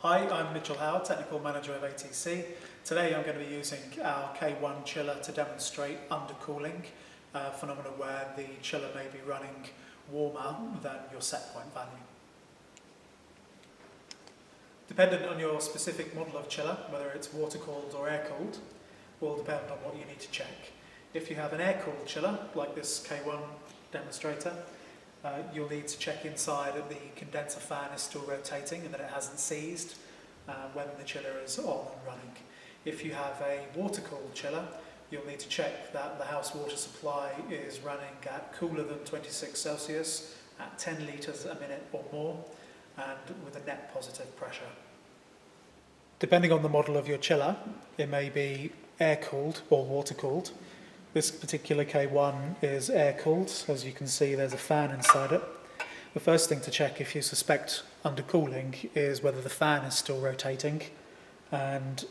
Hi, I'm Mitchell Howard, Technical Manager of ATC. Today I'm going to be using our K1 chiller to demonstrate undercooling, a phenomenon where the chiller may be running warmer than your set point value. Dependent on your specific model of chiller, whether it's water-cooled or air-cooled, will depend on what you need to check. If you have an air-cooled chiller, like this K1 demonstrator, you'll need to check inside that the condenser fan is still rotating and that it hasn't seized when the chiller is on and running. If you have a water-cooled chiller, you'll need to check that the house water supply is running at cooler than 26 Celsius, at 10 litres a minute or more, and with a net positive pressure. Depending on the model of your chiller, it may be air-cooled or water-cooled. This particular K1 is air-cooled. As you can see, there's a fan inside it. The first thing to check if you suspect undercooling is whether the fan is still rotating. And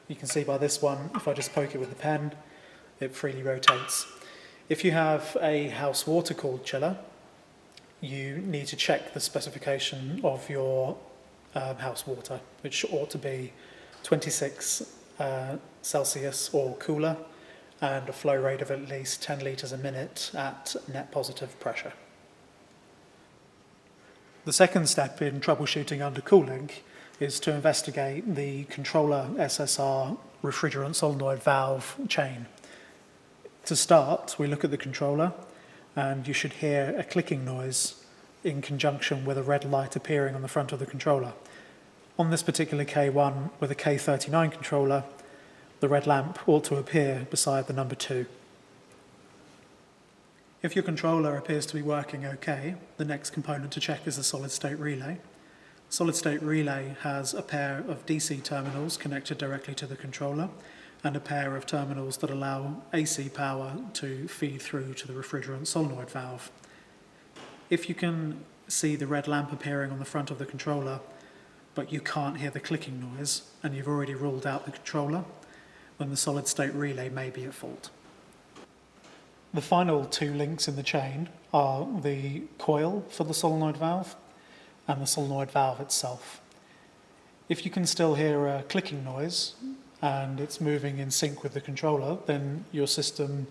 you can see by this one, if I just poke it with the pen, it freely rotates. If you have a house water-cooled chiller, you need to check the specification of your house water, which ought to be 26 Celsius or cooler, and a flow rate of at least 10 litres a minute at net positive pressure. The second step in troubleshooting undercooling is to investigate the controller SSR refrigerant solenoid valve chain. To start, we look at the controller, and you should hear a clicking noise in conjunction with a red light appearing on the front of the controller. On this particular K1 with a K39 controller, the red lamp ought to appear beside the number 2. If your controller appears to be working okay, the next component to check is the solid-state relay. Solid-state relay has a pair of DC terminals connected directly to the controller and a pair of terminals that allow AC power to feed through to the refrigerant solenoid valve. If you can see the red lamp appearing on the front of the controller, but you can't hear the clicking noise, and you've already ruled out the controller, then the solid-state relay may be at fault. The final 2 links in the chain are the coil for the solenoid valve and the solenoid valve itself. If you can still hear a clicking noise and it's moving in sync with the controller, then your system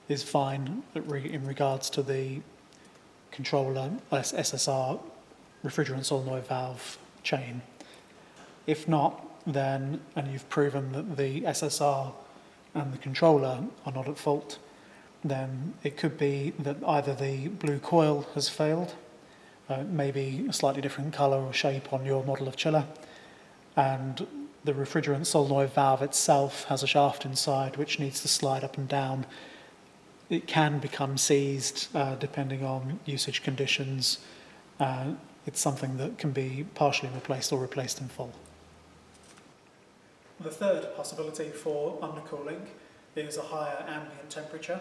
is fine in regards to the controller SSR refrigerant solenoid valve chain. If not, then, and you've proven that the SSR and the controller are not at fault, then it could be that either the blue coil has failed, maybe a slightly different colour or shape on your model of chiller, and the refrigerant solenoid valve itself has a shaft inside which needs to slide up and down. It can become seized depending on usage conditions. It's something that can be partially replaced or replaced in full. The third possibility for undercooling is a higher ambient temperature.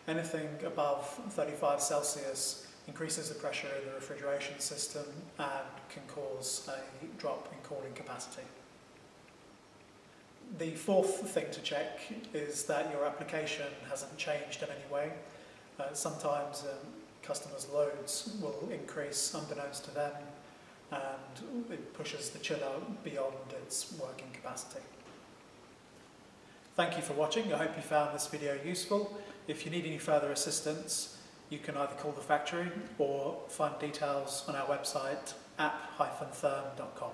Anything above 35 Celsius increases the pressure in the refrigeration system and can cause a drop in cooling capacity. The fourth thing to check is that your application hasn't changed in any way. Sometimes customers' loads will increase unbeknownst to them, and it pushes the chiller beyond its working capacity. Thank you for watching. I hope you found this video useful. If you need any further assistance, you can either call the factory or find details on our website app-therm.com.